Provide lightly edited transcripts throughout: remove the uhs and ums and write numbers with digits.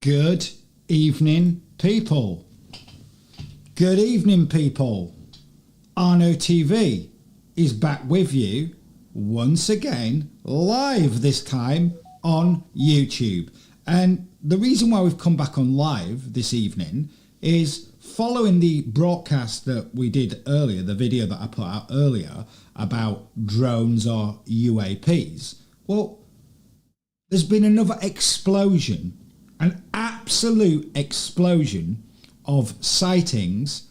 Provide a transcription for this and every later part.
Good evening, people. Good evening, people. Arno TV is back with you once again, live this time on YouTube. And the reason why we've come back on live this evening is following the broadcast that we did earlier, the video that I put out earlier about drones or UAPs. Well, there's been another explosion, an absolute explosion of sightings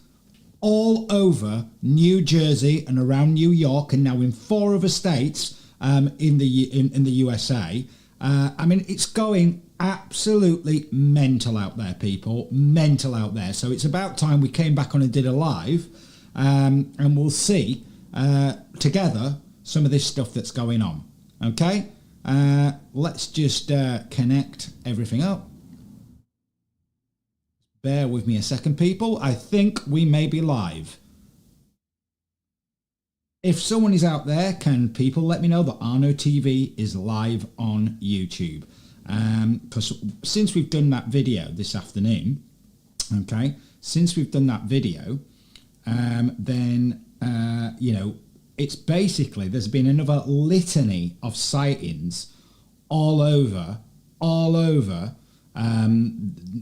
all over New Jersey and around New York, and now in 4 other states in the USA. I mean, it's going absolutely mental out there, people. Mental out there. So it's about time we came back on and did a live, and we'll see together some of this stuff that's going on. Okay, let's just connect everything up. Bear with me a second, people. I think we may be live. If someone is out there, can people let me know that Arno TV is live on YouTube? Because since we've done that video this afternoon, okay, since we've done that video, then, you know, it's basically, there's been another litany of sightings all over,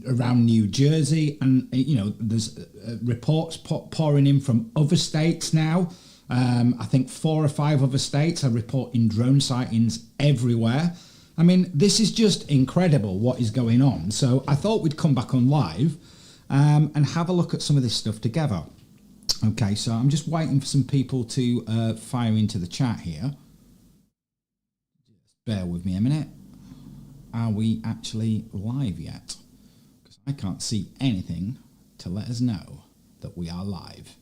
around New Jersey, and you know, there's reports pouring in from other states now. I think 4 or 5 other states are reporting drone sightings everywhere. I mean, this is just incredible what is going on. So I thought we'd come back on live and have a look at some of this stuff together. Okay, so I'm just waiting for some people to fire into the chat here. Bear with me a minute. Are we actually live yet? Because I can't see anything to let us know that we are live.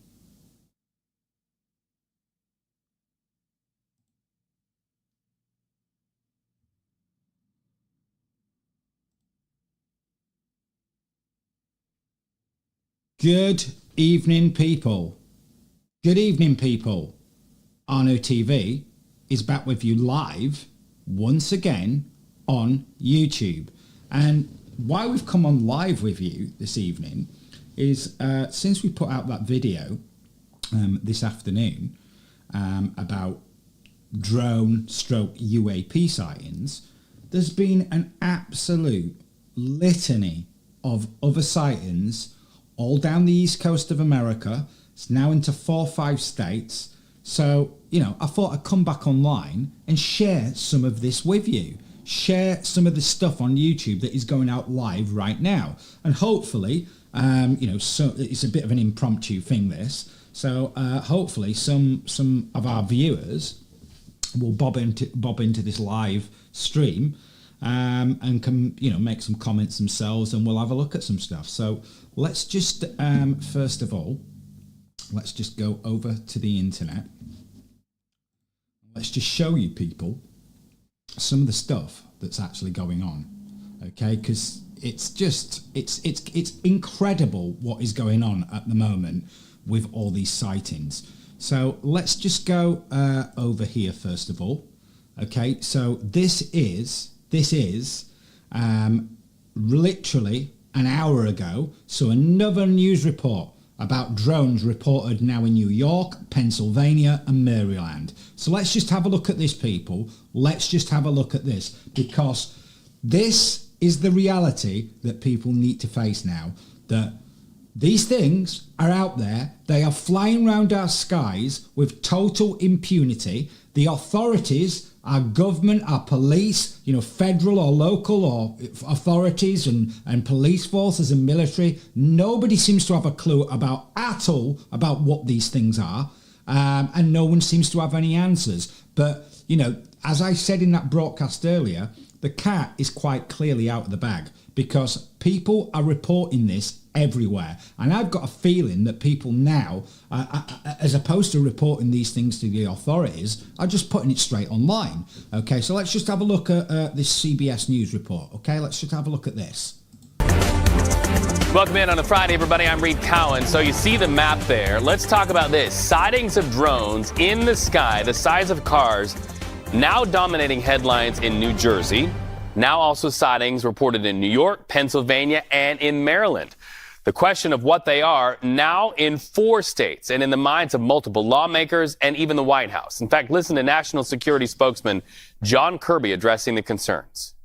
Good evening, people. Good evening, people. Arno TV is back with you live once again on YouTube. And why we've come on live with you this evening is since we put out that video this afternoon about drone stroke UAP sightings, there's been an absolute litany of other sightings all down the east coast of America. It's now into 4 or 5 states. So, you know, I thought I'd come back online and share some of this with you. Share some of the stuff on YouTube that is going out live right now. And hopefully, you know, so it's a bit of an impromptu thing, this. So hopefully some of our viewers will bob into this live stream and can, you know, make some comments themselves, and we'll have a look at some stuff. So let's just, first of all, let's just go over to the internet. Let's just show you people some of the stuff that's actually going on, okay? Because it's just, it's incredible what is going on at the moment with all these sightings. So let's just go over here first of all, okay? So this is literally an hour ago. So another news report about drones reported now in New York, Pennsylvania and Maryland. So let's just have a look at this, people. Let's just have a look at this, because this is the reality that people need to face now, that these things are out there. They are flying around our skies with total impunity. The authorities, our government, our police, you know, federal or local or authorities and police forces and military, nobody seems to have a clue about at all about what these things are, and no one seems to have any answers. But, you know, as I said in that broadcast earlier, the cat is quite clearly out of the bag, because people are reporting this everywhere. And I've got a feeling that people now, as opposed to reporting these things to the authorities, are just putting it straight online. Okay, so let's just have a look at this CBS News report. Okay, let's just have a look at this. Welcome in on a Friday, everybody. I'm Reed Cowan. So you see the map there. Let's talk about this. Sightings of drones in the sky, the size of cars, now dominating headlines in New Jersey, Now also sightings reported in New York, Pennsylvania, and in Maryland. The question of what they are now in 4 states and in the minds of multiple lawmakers and even the White House. In fact, listen to National Security spokesman John Kirby addressing the concerns.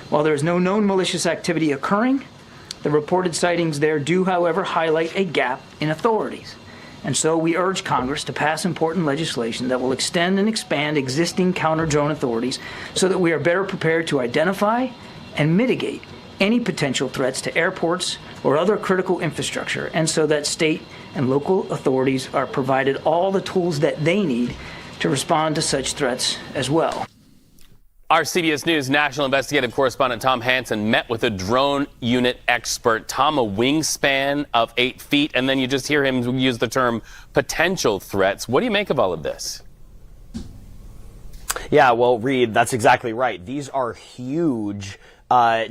While there is no known malicious activity occurring, the reported sightings there do, however, highlight a gap in authorities. And so we urge Congress to pass important legislation that will extend and expand existing counter-drone authorities so that we are better prepared to identify and mitigate any potential threats to airports or other critical infrastructure, and so that state and local authorities are provided all the tools that they need to respond to such threats as well. Our CBS News national investigative correspondent Tom Hansen met with a drone unit expert. Tom, a wingspan of 8 feet, and then you just hear him use the term potential threats. What do you make of all of this? Yeah, well, Reed, that's exactly right. These are huge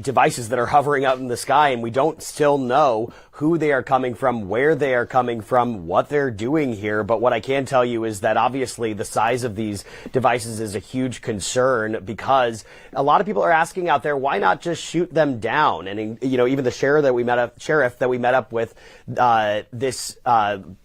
devices that are hovering up in the sky, and we don't still know who they are coming from, where they are coming from, what they're doing here. But what I can tell you is that obviously the size of these devices is a huge concern, because a lot of people are asking out there, why not just shoot them down? And, you know, even the sheriff that we met up with this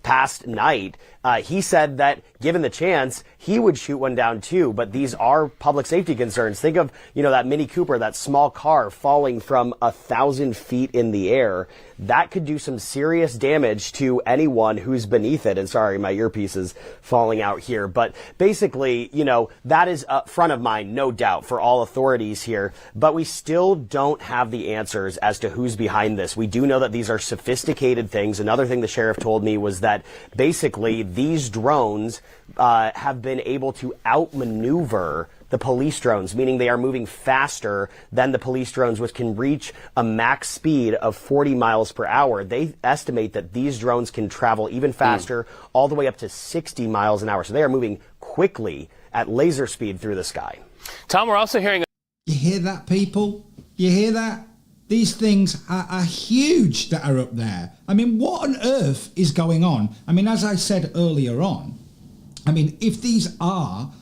past night, he said that given the chance, he would shoot one down too. But these are public safety concerns. Think of, you know, that Mini Cooper, that small car falling from 1,000 feet in the air. That could do some serious damage to anyone who's beneath it. And sorry, my earpiece is falling out here. But basically, you know, that is front of mind, no doubt, for all authorities here. But we still don't have the answers as to who's behind this. We do know that these are sophisticated things. Another thing the sheriff told me was that basically these drones have been able to outmaneuver the police drones, meaning they are moving faster than the police drones, which can reach a max speed of 40 miles per hour. They estimate that these drones can travel even faster, all the way up to 60 miles an hour. So they are moving quickly at laser speed through the sky. Tom, we're also hearing... You hear that, people? You hear that? These things are huge that are up there. I mean, what on earth is going on? I mean, as I said earlier on, I mean, if these are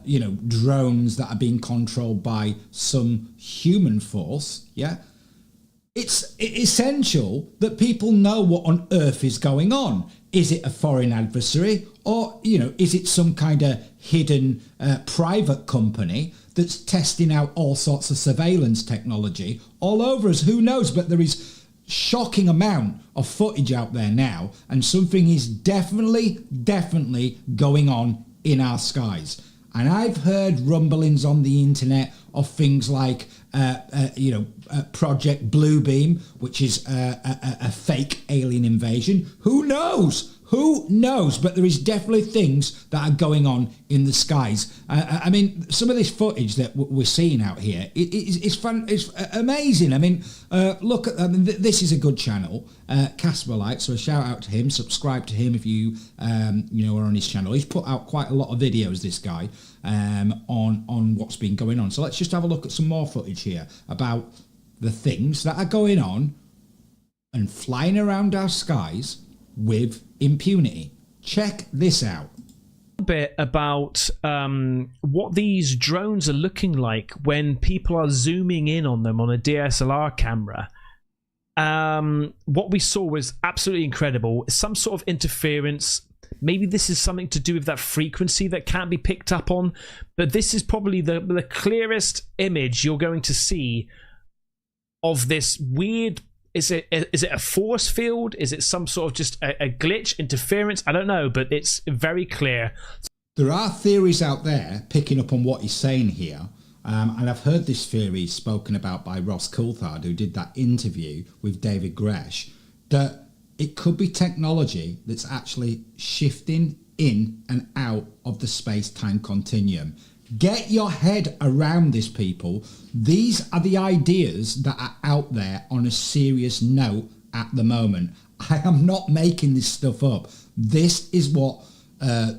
you know, drones that are being controlled by some human force, yeah, it's essential that people know what on earth is going on. Is it a foreign adversary, or, you know, is it some kind of hidden private company that's testing out all sorts of surveillance technology all over us? Who knows? But there is shocking amount of footage out there now, and something is definitely going on in our skies. And I've heard rumblings on the internet of things like, you know, Project Bluebeam, which is a fake alien invasion. Who knows? Who knows? But there is definitely things that are going on in the skies. I mean, some of this footage that we're seeing out here is fun. It's amazing. I mean, look at. I mean, this is a good channel, Casperlite. So a shout out to him. Subscribe to him if you you know, are on his channel. He's put out quite a lot of videos. This guy on what's been going on. So let's just have a look at some more footage here about the things that are going on and flying around our skies with impunity. Check this out. A bit about what these drones are looking like when people are zooming in on them on a DSLR camera. What we saw was absolutely incredible. Some sort of interference. Maybe this is something to do with that frequency that can't be picked up on, but this is probably the clearest image you're going to see of this weird. Is it a force field? Is it some sort of just a glitch, interference? I don't know, but it's very clear. There are theories out there picking up on what he's saying here, and I've heard this theory spoken about by Ross Coulthard, who did that interview with David Gresh, that it could be technology that's actually shifting in and out of the space-time continuum. Get your head around this, people. These are the ideas that are out there on a serious note at the moment. I am not making this stuff up. This is what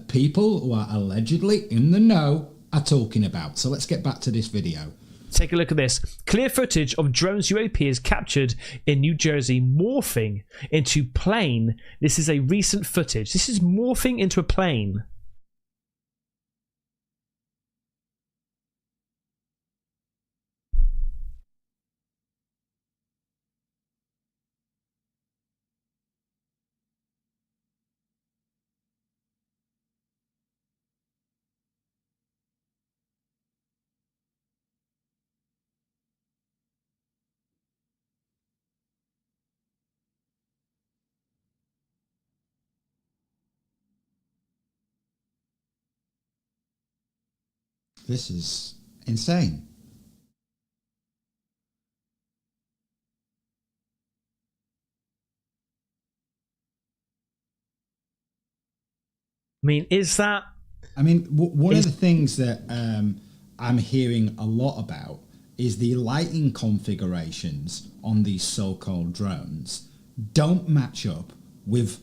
people who are allegedly in the know are talking about. So let's get back to this video. Take a look at this. Clear footage of drones UAP is captured in New Jersey morphing into plane. This is a recent footage. This is morphing into a plane. This is insane. I mean, is that... I mean, one of the things that I'm hearing a lot about is the lighting configurations on these so-called drones don't match up with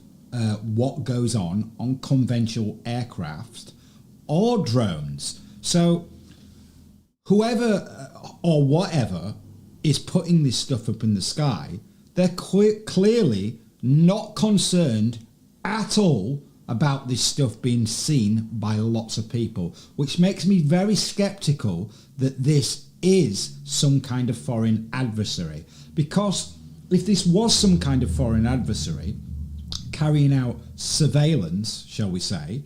what goes on conventional aircraft or drones. So whoever or whatever is putting this stuff up in the sky, they're clearly not concerned at all about this stuff being seen by lots of people, which makes me very skeptical that this is some kind of foreign adversary. Because if this was some kind of foreign adversary carrying out surveillance, shall we say,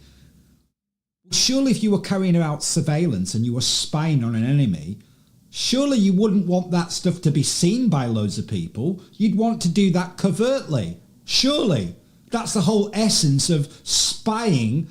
surely if you were carrying out surveillance and you were spying on an enemy, surely you wouldn't want that stuff to be seen by loads of people. You'd want to do that covertly. Surely. That's the whole essence of spying,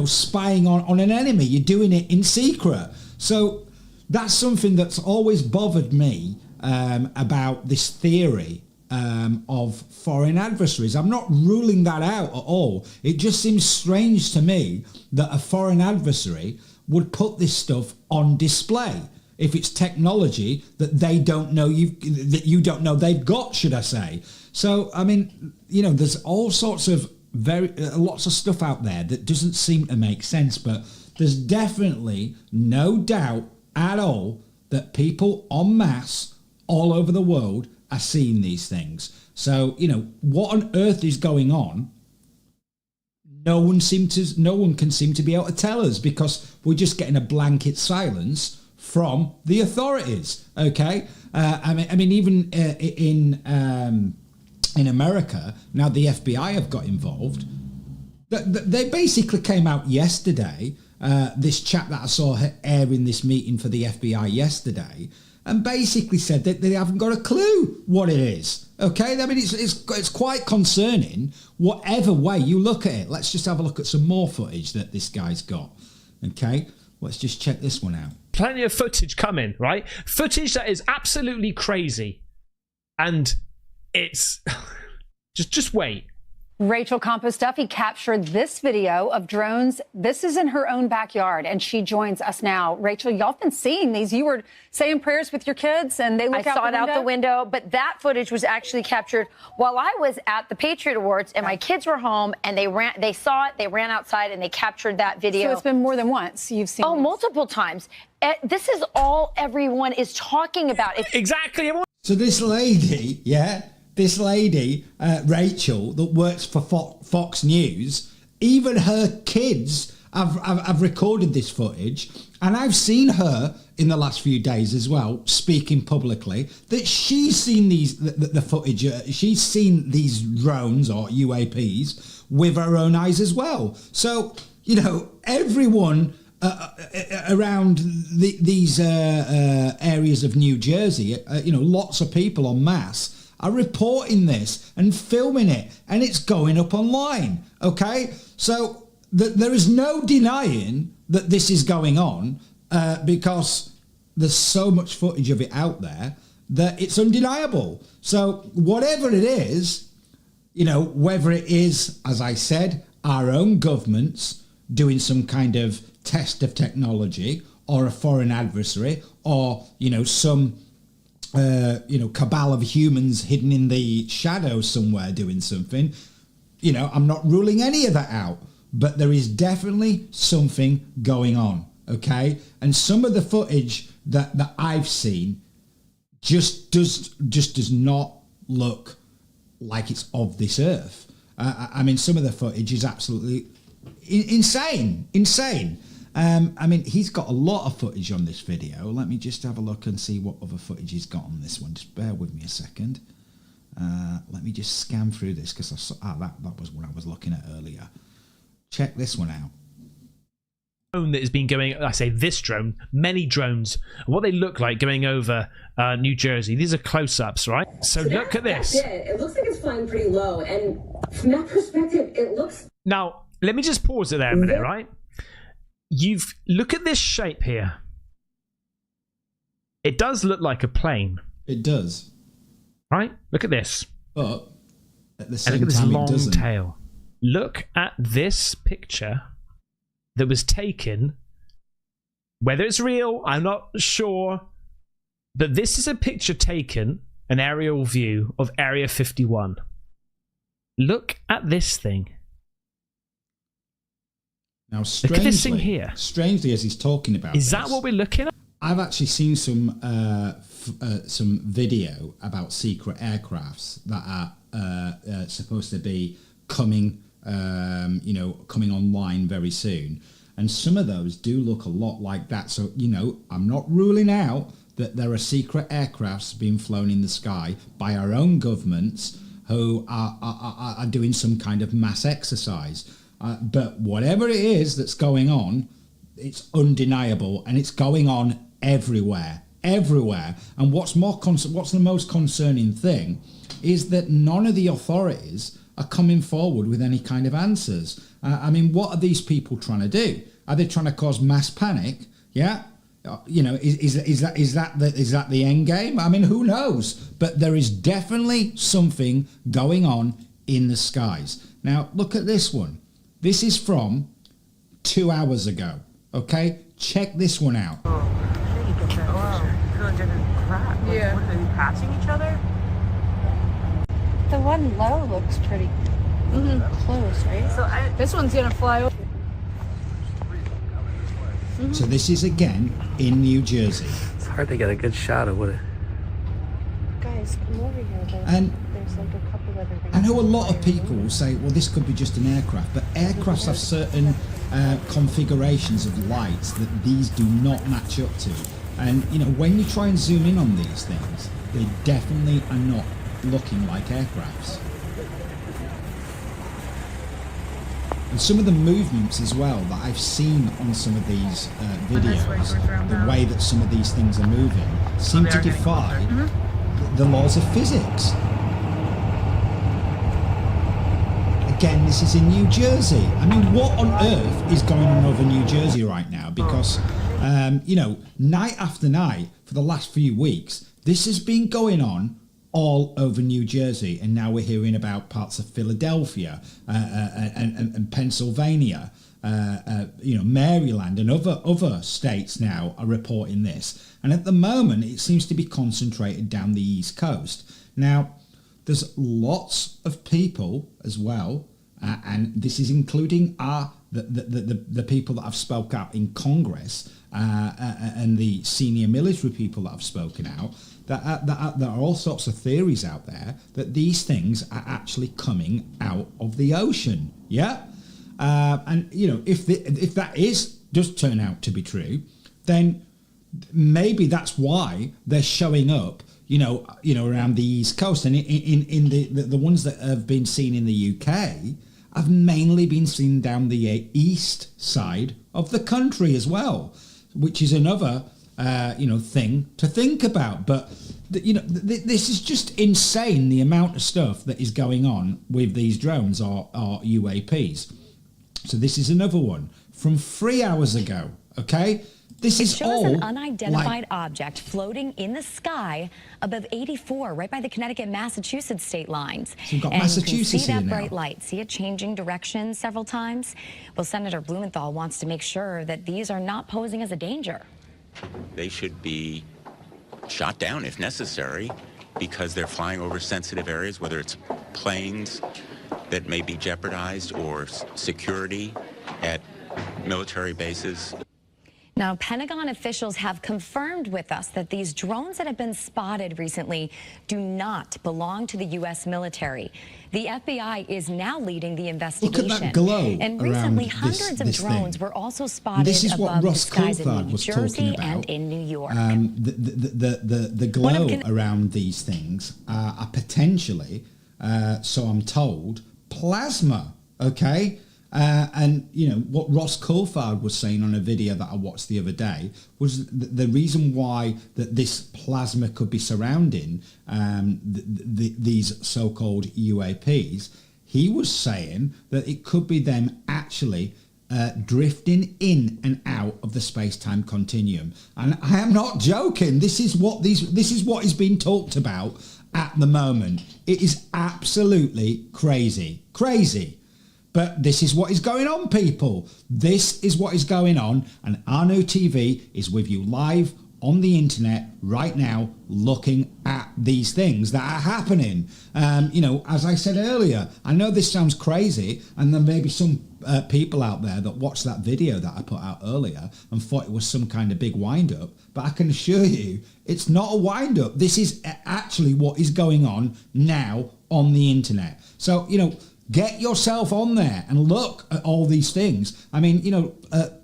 spying on an enemy. You're doing it in secret. So that's something that's always bothered me about this theory of foreign adversaries. I'm not ruling that out at all. It just seems strange to me that a foreign adversary would put this stuff on display if it's technology that they don't know that you don't know they've got, should I say. So, I mean, there's all sorts of lots of stuff out there that doesn't seem to make sense, but there's definitely no doubt at all that people en masse all over the world are seeing these things. So, what on earth is going on? No one can seem to be able to tell us, because we're just getting a blanket silence from the authorities. Okay, I mean, even in America now, the FBI have got involved. They basically came out yesterday. This chap that I saw airing this meeting for the FBI yesterday, and basically said that they haven't got a clue what it is. Okay, I mean, it's quite concerning, whatever way you look at it. Let's just have a look at some more footage that this guy's got. Okay, let's just check this one out. Plenty of footage coming, right? Footage that is absolutely crazy, and it's just wait. Rachel Campos-Duffy captured this video of drones. This is in her own backyard, and she joins us now. Rachel, y'all been seeing these. You were saying prayers with your kids, and they look out the window? I saw it out the window, but that footage was actually captured while I was at the Patriot Awards, and my kids were home, and they saw it, they ran outside, and they captured that video. So it's been more than once you've seen these. Multiple times. This is all everyone is talking about. Exactly. So this lady, Rachel, that works for Fox News, even her kids have recorded this footage, and I've seen her in the last few days as well speaking publicly that she's seen the footage. She's seen these drones or UAPs with her own eyes as well. So everyone around these areas of New Jersey, lots of people en masse are reporting this and filming it, and it's going up online. Okay, so there is no denying that this is going on, because there's so much footage of it out there that it's undeniable. So whatever it is, whether it is, as I said, our own governments doing some kind of test of technology, or a foreign adversary, or some cabal of humans hidden in the shadows somewhere doing something, I'm not ruling any of that out, but there is definitely something going on. Okay, and some of the footage that I've seen just does not look like it's of this earth. I mean, some of the footage is absolutely insane. I mean, he's got a lot of footage on this video. Let me just have a look and see what other footage he's got on this one. Just bear with me a second. Let me just scan through this, because I saw that was what I was looking at earlier. Check this one out. Drone that has been going, I say this drone, many drones, what they look like going over New Jersey. These are close-ups, right? So look at this. It looks like it's flying pretty low, and from that perspective, it looks... Now, let me just pause it there a minute, right? look at this shape here. It does look like a plane. It does. Right? Look at this. But at the And same look at this time, it long doesn't. tail. Look at this picture that was taken. Whether it's real, I'm not sure. But this is a picture taken, an aerial view of Area 51. Look at this thing. Now, Look at this thing here. Strangely, as he's talking about Is that this, what we're looking at? I've actually seen some video about secret aircrafts that are supposed to be coming, coming online very soon. And some of those do look a lot like that. So, I'm not ruling out that there are secret aircrafts being flown in the sky by our own governments who are doing some kind of mass exercise. But whatever it is that's going on, it's undeniable, and it's going on everywhere. And what's the most concerning thing is that none of the authorities are coming forward with any kind of answers. What are these people trying to do? Are they trying to cause mass panic? Yeah. Is that the end game? Who knows? But there is definitely something going on in the skies. Now, look at this one. This is from 2 hours ago. Okay, check this one out. Yeah. What, are they passing each other? The one low looks pretty close, right? So this one's gonna fly over. So this is again in New Jersey. It's hard to get a good shot of what it. Guys, come over here. And there's like a couple other things. I know a lot of people will say, well, this could be just an aircraft, but aircrafts have certain configurations of lights that these do not match up to. And, when you try and zoom in on these things, they definitely are not looking like aircrafts. And some of the movements as well that I've seen on some of these videos, the way that some of these things are moving, seem to defy the laws of physics. Again, this is in New Jersey. What on earth is going on over New Jersey right now? Because, night after night for the last few weeks, this has been going on all over New Jersey, and now we're hearing about parts of Philadelphia and Pennsylvania, Maryland, and other states now are reporting this. And at the moment, it seems to be concentrated down the East Coast. Now, there's lots of people as well, and this is including the people that have spoke out in Congress and the senior military people that have spoken out. There are all sorts of theories out there that these things are actually coming out of the ocean. Yeah, if that does turn out to be true, then maybe that's why they're showing up. Around the East Coast, and in the ones that have been seen in the UK have mainly been seen down the east side of the country as well, which is another thing to think about. But this is just insane, the amount of stuff that is going on with these drones or UAPs. So this is another one from 3 hours ago. Okay. This it is shows all an unidentified object floating in the sky above 84, right by the Connecticut-Massachusetts state lines. So you've got and Massachusetts you can see that here bright now. light. See it changing direction several times? Well, Senator Blumenthal wants to make sure that these are not posing as a danger. They should be shot down if necessary because they're flying over sensitive areas, whether it's planes that may be jeopardized or security at military bases. Now, Pentagon officials have confirmed with us that these drones that have been spotted recently do not belong to the U.S. military. The FBI is now leading the investigation. Look at that glow and recently, around hundreds of this drones thing. were also spotted This is what above Ross the skies Coulthard in New was Jersey talking about. and in New York. The glow around these things are potentially, so I'm told, plasma. Okay. And what Ross Coulthard was saying on a video that I watched the other day was the reason why that this plasma could be surrounding these so-called UAPs. He was saying that it could be them actually drifting in and out of the space-time continuum. And I am not joking. This is what is being talked about at the moment. It is absolutely crazy. But this is what is going on, people. This is what is going on, and Arno TV is with you live on the internet right now, looking at these things that are happening. As I said earlier, I know this sounds crazy, and there may be some people out there that watched that video that I put out earlier and thought it was some kind of big wind-up, but I can assure you it's not a wind-up. This is actually what is going on now on the internet. So, get yourself on there and look at all these things. I mean,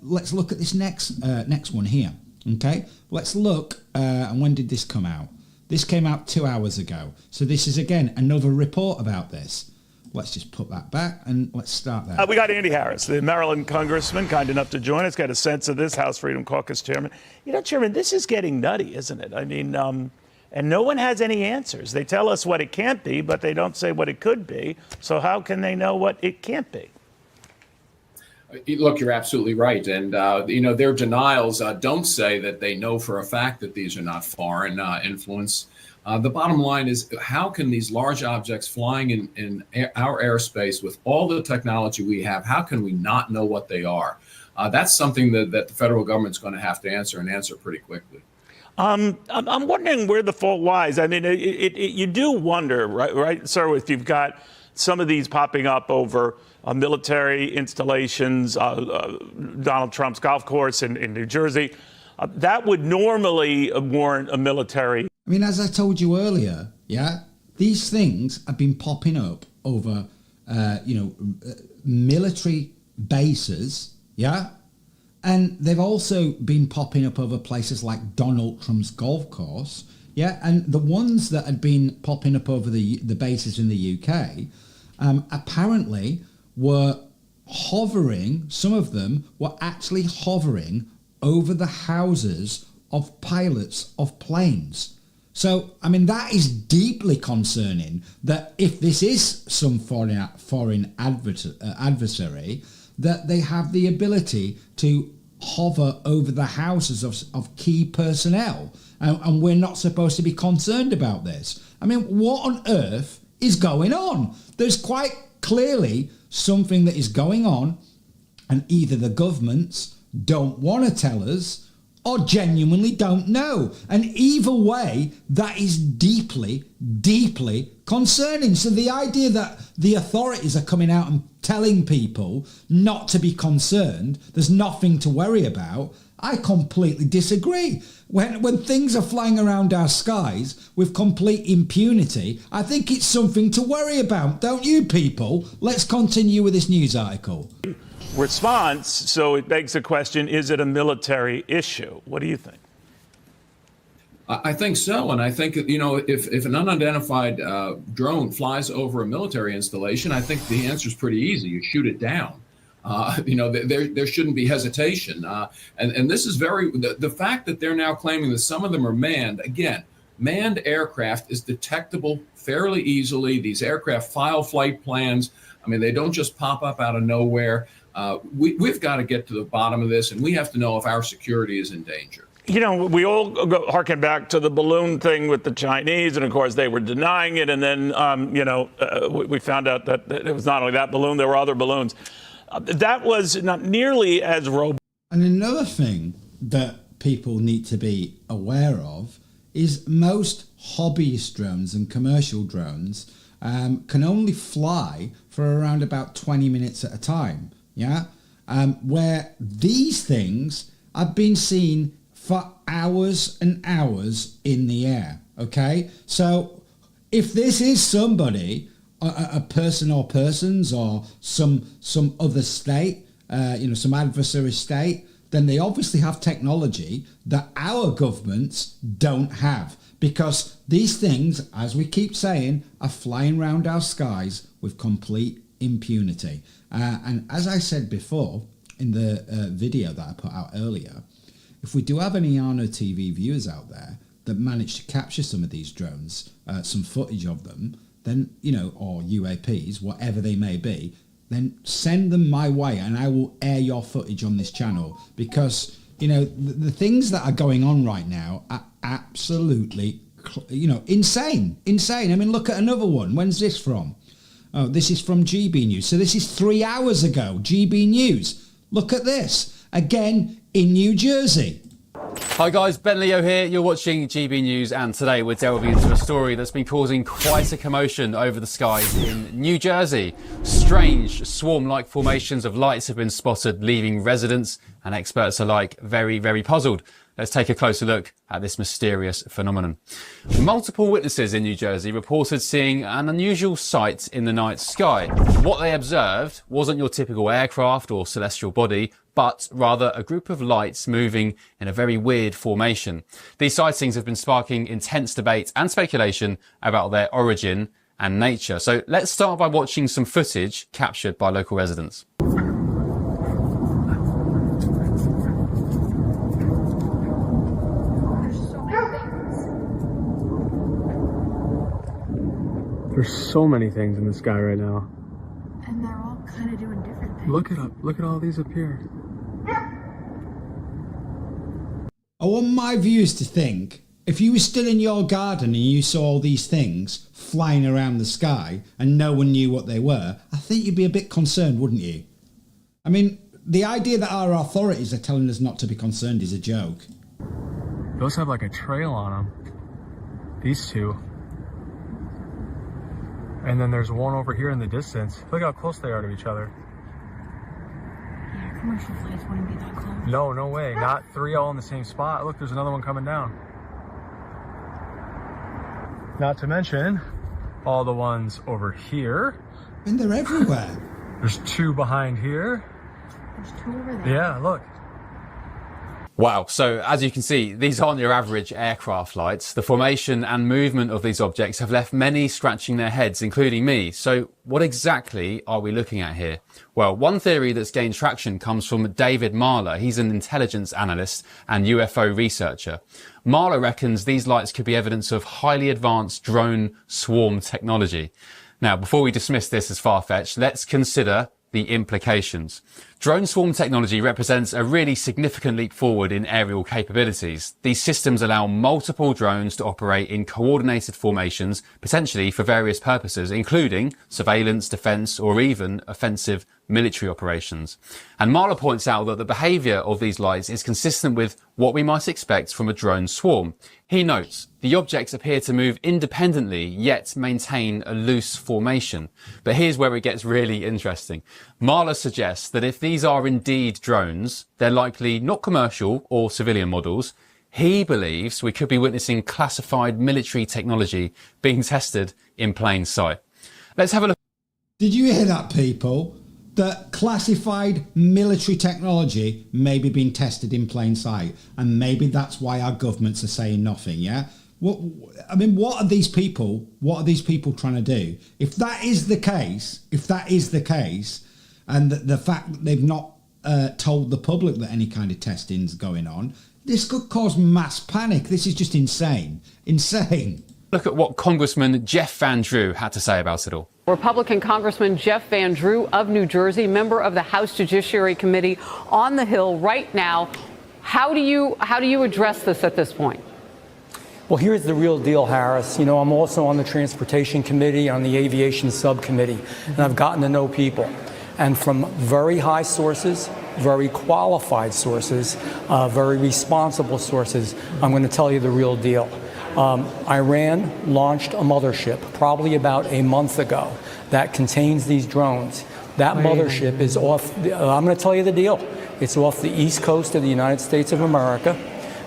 let's look at this next one here. Okay, let's look. And when did this come out? This came out 2 hours ago. So this is, again, another report about this. Let's just put that back and let's start there. We got Andy Harris, the Maryland congressman, kind enough to join us, got a sense of this, House Freedom Caucus chairman. Chairman, this is getting nutty, isn't it? I mean, and no one has any answers. They tell us what it can't be, but they don't say what it could be. So how can they know what it can't be? Look, you're absolutely right. And, their denials don't say that they know for a fact that these are not foreign influence. The bottom line is, how can these large objects flying in our airspace with all the technology we have, how can we not know what they are? That's something that the federal government's going to have to answer pretty quickly. I'm wondering where the fault lies. I mean, you do wonder, right, sir, if you've got some of these popping up over military installations, Donald Trump's golf course in New Jersey, that would normally warrant a military. I mean, as I told you earlier, these things have been popping up over, military bases, and they've also been popping up over places like Donald Trump's golf course, and the ones that had been popping up over the bases in the UK, apparently were hovering, some of them were actually hovering over the houses of pilots of planes. So, I mean, that is deeply concerning, that if this is some foreign adversary, that they have the ability to hover over the houses of key personnel. And we're not supposed to be concerned about this. I mean, what on earth is going on? There's quite clearly something that is going on, and either the governments don't want to tell us or genuinely don't know. And either way, that is deeply, deeply concerning. So the idea that the authorities are coming out and telling people not to be concerned, there's nothing to worry about, I completely disagree. When things are flying around our skies with complete impunity, I think it's something to worry about, don't you, people? Let's continue with this news article. Response, so it begs the question, is it a military issue? What do you think? I think so. And I think, if an unidentified drone flies over a military installation, I think the answer is pretty easy. You shoot it down. There shouldn't be hesitation. And this is the fact that they're now claiming that some of them are manned, again, manned aircraft is detectable fairly easily. These aircraft file flight plans. I mean, they don't just pop up out of nowhere. We've got to get to the bottom of this, and we have to know if our security is in danger. We all harken back to the balloon thing with the Chinese, and of course they were denying it. And then, we found out that it was not only that balloon, there were other balloons. That was not nearly as robust. And another thing that people need to be aware of is most hobbyist drones and commercial drones can only fly for around about 20 minutes at a time. Where these things have been seen for hours and hours in the air. Okay, so if this is somebody, a person or persons, or some other state, some adversary state, then they obviously have technology that our governments don't have, because these things, as we keep saying, are flying around our skies with complete impunity. And as I said before in the video that I put out earlier, if we do have any Arno TV viewers out there that manage to capture some of these drones, some footage of them, then, or UAPs, whatever they may be, then send them my way and I will air your footage on this channel, because, you know, the things that are going on right now are absolutely, you know, insane. I mean, look at another one. When's this from? Oh, this is from GB News. So this is 3 hours ago, GB News. Look at this. Again, in New Jersey. Hi guys, Ben Leo here. You're watching GB News, and today we're delving into a story that's been causing quite a commotion over the skies in New Jersey. Strange swarm-like formations of lights have been spotted leaving residents and experts alike very, very puzzled. Let's take a closer look at this mysterious phenomenon. Multiple witnesses in New Jersey reported seeing an unusual sight in the night sky. What they observed wasn't your typical aircraft or celestial body, but rather a group of lights moving in a very weird formation. These sightings have been sparking intense debate and speculation about their origin and nature. So let's start by watching some footage captured by local residents. There's so many things in the sky right now. And they're all kind of doing different things. Look it up. Look at all these up here. I want my viewers to think, if you were still in your garden and you saw all these things flying around the sky and no one knew what they were, I think you'd be a bit concerned, wouldn't you? I mean, the idea that our authorities are telling us not to be concerned is a joke. Those have like a trail on them. These two. And then there's one over here in the distance. Look how close they are to each other. Yeah, commercial flights wouldn't be that close. No, no way. Not three all in the same spot. Look, there's another one coming down. Not to mention all the ones over here. And they're everywhere. There's two behind here. There's two over there. Yeah, look. Wow, so as you can see, these aren't your average aircraft lights. The formation and movement of these objects have left many scratching their heads, including me. So what exactly are we looking at here? Well, one theory that's gained traction comes from David Marler. He's an intelligence analyst and UFO researcher. Marler reckons these lights could be evidence of highly advanced drone swarm technology. Now, before we dismiss this as far-fetched, let's consider the implications. Drone swarm technology represents a really significant leap forward in aerial capabilities. These systems allow multiple drones to operate in coordinated formations, potentially for various purposes, including surveillance, defense, or even offensive military operations. And Marler points out that the behavior of these lights is consistent with what we might expect from a drone swarm. He notes, the objects appear to move independently, yet maintain a loose formation. But here's where it gets really interesting. Marler suggests that if these are indeed drones, they're likely not commercial or civilian models. He believes we could be witnessing classified military technology being tested in plain sight. Let's have a look. Did you hear that, people? That classified military technology may be being tested in plain sight, and maybe that's why our governments are saying nothing. Yeah, what are these people trying to do? If that is the case, and the fact that they've not told the public that any kind of testing's going on, this could cause mass panic. This is just insane. Look at what Congressman Jeff Van Drew had to say about it all. Republican Congressman Jeff Van Drew of New Jersey, member of the House Judiciary Committee on the Hill right now. How do you address this at this point? Well, here's the real deal, Harris. You know, I'm also on the Transportation Committee, on the Aviation Subcommittee, and I've gotten to know people. And from very high sources, very qualified sources, very responsible sources, I'm going to tell you the real deal. Iran launched a mothership probably about a month ago that contains these drones. That mothership is off, I'm going to tell you the deal. It's off the east coast of the United States of America.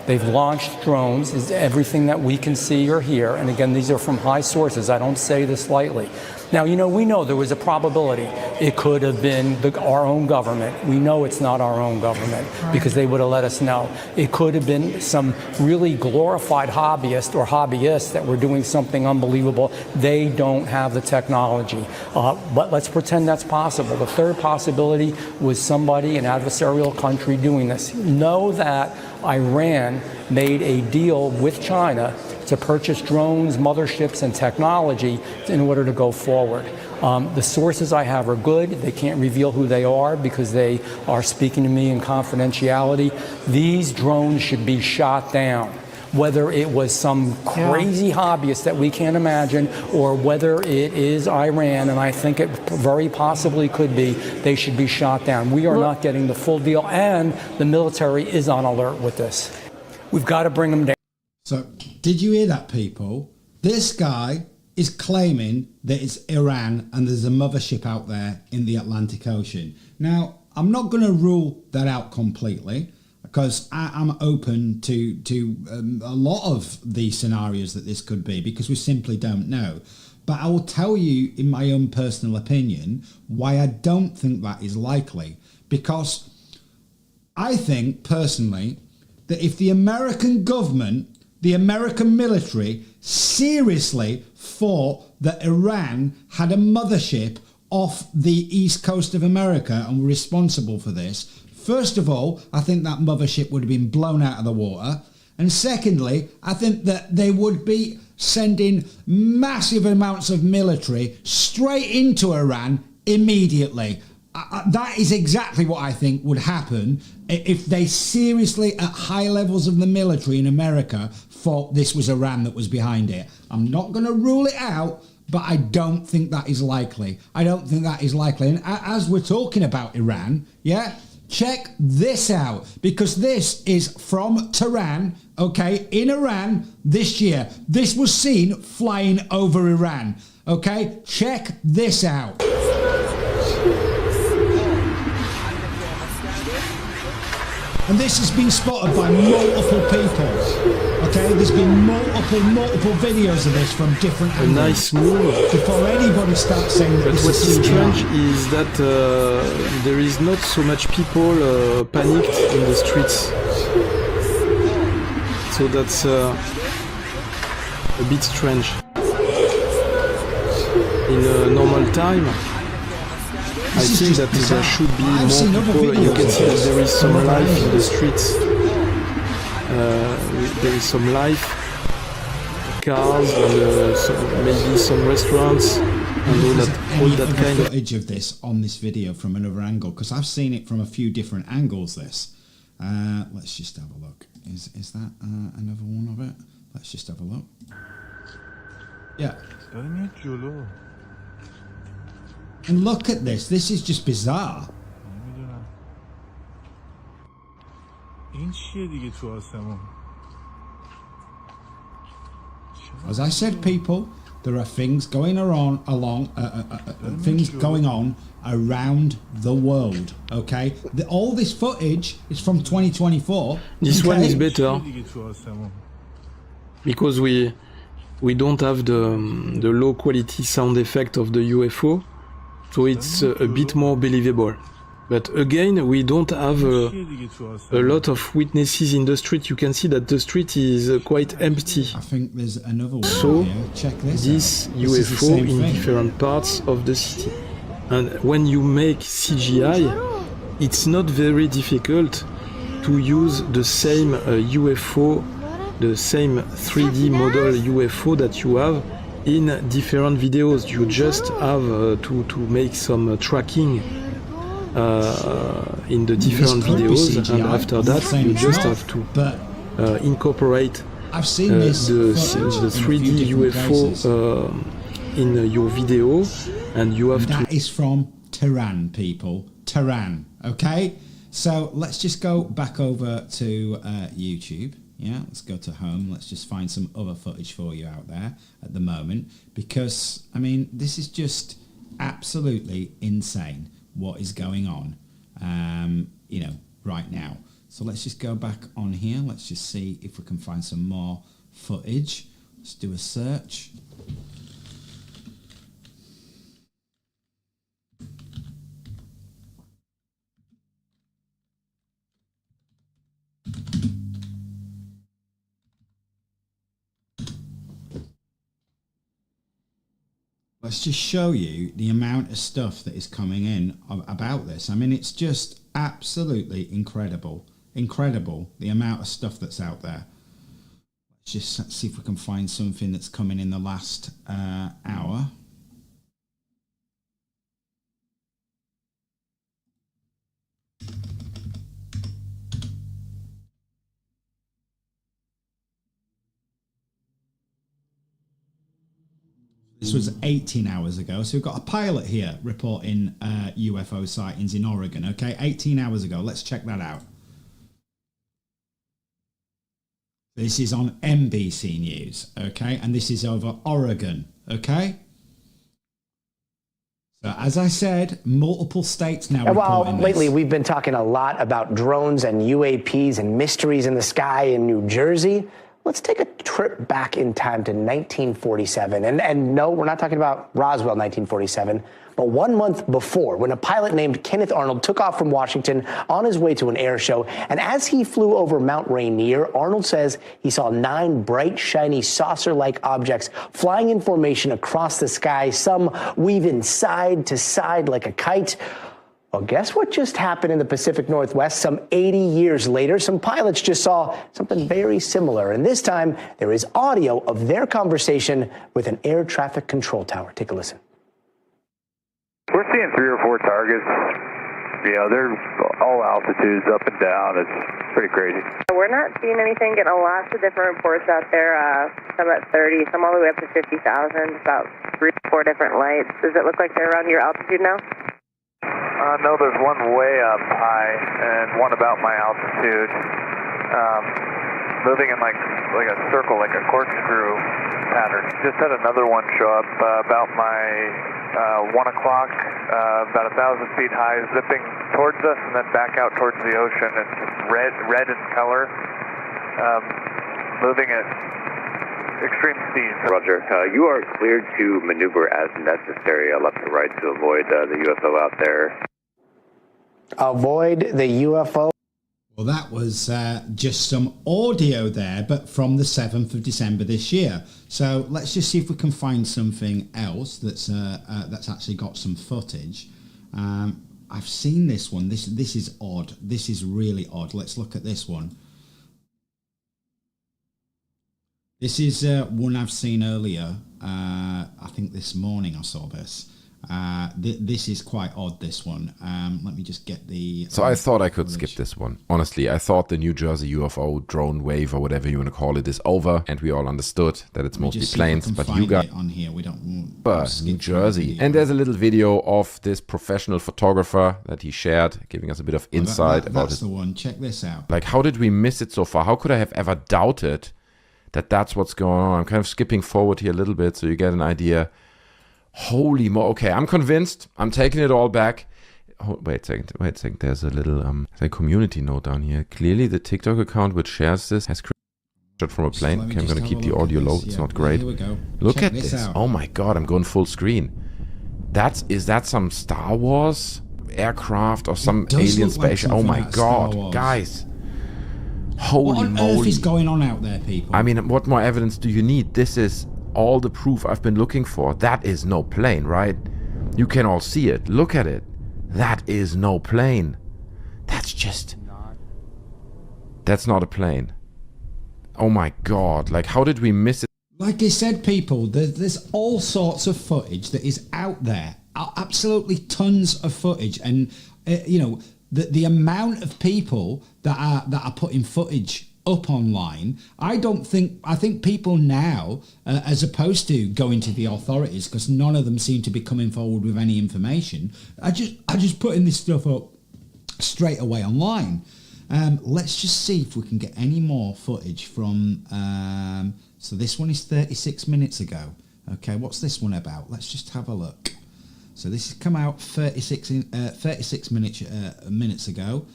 They've launched drones, is everything that we can see or hear. And again, these are from high sources. I don't say this lightly. Now, you know, we know there was a probability it could have been our own government. We know it's not our own government because they would have let us know. It could have been some really glorified hobbyists that were doing something unbelievable. They don't have the technology. But let's pretend that's possible. The third possibility was somebody, an adversarial country, doing this. Know that Iran made a deal with China to purchase drones, motherships, and technology in order to go forward. The sources I have are good. They can't reveal who they are because they are speaking to me in confidentiality. These drones should be shot down. Whether it was some crazy hobbyist that we can't imagine, or whether it is Iran, and I think it very possibly could be, they should be shot down. We are not getting the full deal, and the military is on alert with this. We've got to bring them down. So, did you hear that, people? This guy is claiming that it's Iran and there's a mothership out there in the Atlantic Ocean. Now, I'm not going to rule that out completely, because I'm open to a lot of the scenarios that this could be, because we simply don't know. But I will tell you, in my own personal opinion, why I don't think that is likely. Because I think, personally, that if the American government, the American military, seriously thought that Iran had a mothership off the east coast of America and were responsible for this, first of all, I think that mothership would have been blown out of the water. And secondly, I think that they would be sending massive amounts of military straight into Iran immediately. That is exactly what I think would happen if they seriously, at high levels of the military in America, thought this was Iran that was behind it. I'm not going to rule it out, but I don't think that is likely. I don't think that is likely. And as we're talking about Iran, check this out, because this is from Tehran, okay, in Iran this year. This was seen flying over Iran, okay? Check this out. And this has been spotted by multiple people, okay? There's been multiple videos of this from different angles. A nice move. Before anybody starts saying that but what is strange is that there is not so much people panicked in the streets. So that's a bit strange. In a normal time, I think that there should be more people. You can see that there is some life in the streets. There is some life, cars, and maybe some restaurants, and all that kind of footage of this on this video from another angle, because I've seen it from a few different angles. This, let's just have a look. Is that another one of it? Let's just have a look. Yeah. And look at this. This is just bizarre. As I said, people, there are things going on around the world. Okay, all this footage is from 2024. This one is better because we don't have the low quality sound effect of the UFO. So it's a bit more believable. But again, we don't have a lot of witnesses in the street. You can see that the street is quite empty. I think there's another one. So here. Check this UFO in different parts of the city. And when you make CGI, it's not very difficult to use the same UFO, the same 3D model UFO that you have in different videos. You just have to make some tracking in the different videos, and after that you just have to incorporate I've seen this the 3D UFO in your video, and you have that is from Tehran, people. Tehran, okay? So let's just go back over to YouTube. Yeah, let's go to home. Let's just find some other footage for you out there at the moment, because, I mean, this is just absolutely insane what is going on, you know, right now. So let's just go back on here. Let's just see if we can find some more footage. Let's do a search. Let's just show you the amount of stuff that is coming in about this. I mean, it's just absolutely incredible. Incredible, the amount of stuff that's out there. Let's just see if we can find something that's coming in the last hour. This was 18 hours ago. So we've got a pilot here reporting UFO sightings in Oregon. Okay, 18 hours ago. Let's check that out. This is on NBC News. Okay, and this is over Oregon. Okay. So as I said, multiple states now reporting this. Lately we've been talking a lot about drones and UAPs and mysteries in the sky in New Jersey. Let's take a trip back in time to 1947. And no, we're not talking about Roswell 1947, but 1 month before, when a pilot named Kenneth Arnold took off from Washington on his way to an air show. And as he flew over Mount Rainier, Arnold says he saw 9 bright, shiny, saucer-like objects flying in formation across the sky, some weaving side to side like a kite. Well, guess what just happened in the Pacific Northwest? Some 80 years later, some pilots just saw something very similar. And this time, there is audio of their conversation with an air traffic control tower. Take a listen. We're seeing 3 or 4 targets. You know, they're all altitudes, up and down. It's pretty crazy. We're not seeing anything. Getting lots of different reports out there. Some at 30, some all the way up to 50,000. About 3 or 4 different lights. Does it look like they're around your altitude now? No, there's one way up high and one about my altitude. Moving in like a circle, like a corkscrew pattern. Just had another one show up about my 1 o'clock, about 1,000 feet high, zipping towards us and then back out towards the ocean. It's red in color, moving at extreme speed. Roger. You are cleared to maneuver as necessary, left to right, to avoid the UFO out there. Avoid the UFO. Well, that was just some audio there, but from the 7th of December this year. So let's just see if we can find something else that's actually got some footage. I've seen this one. This is odd. This is really odd. Let's look at this one. This is one I've seen earlier. I think this morning I saw this. This is quite odd, this one. Let me just get the... So I thought I could skip this one. Honestly, I thought the New Jersey UFO drone wave, or whatever you want to call it, is over. And we all understood that it's mostly planes. But you got... on here. We don't... But New Jersey. And there's a little video of this professional photographer that he shared, giving us a bit of insight about it. That's the one. Check this out. Like, how did we miss it so far? How could I have ever doubted that that's what's going on? I'm kind of skipping forward here a little bit so you get an idea. Holy mo! Okay, I'm convinced. I'm taking it all back. Oh, wait a second. There's a little community note down here. Clearly, the TikTok account which shares this has shot from a plane. Okay, I'm gonna keep the audio low. It's not great. Look at this. Oh my god! I'm going full screen. Is that some Star Wars aircraft or some alien spaceship? Oh my god, guys! Holy moly! What on earth is going on out there, people? I mean, what more evidence do you need? This is all the proof I've been looking for. That is no plane, right? You can all see it. Look at it. That is no plane. That's not a plane. Oh my god. Like, how did we miss it? Like I said, people, there's all sorts of footage that is out there. Absolutely tons of footage. And, you know, the amount of people that are putting footage up online, I think people now, as opposed to going to the authorities, because none of them seem to be coming forward with any information, I just putting this stuff up straight away online. Let's just see if we can get any more footage from so this one is 36 minutes ago. Okay, what's this one about? Let's just have a look. So this has come out 36 minutes ago.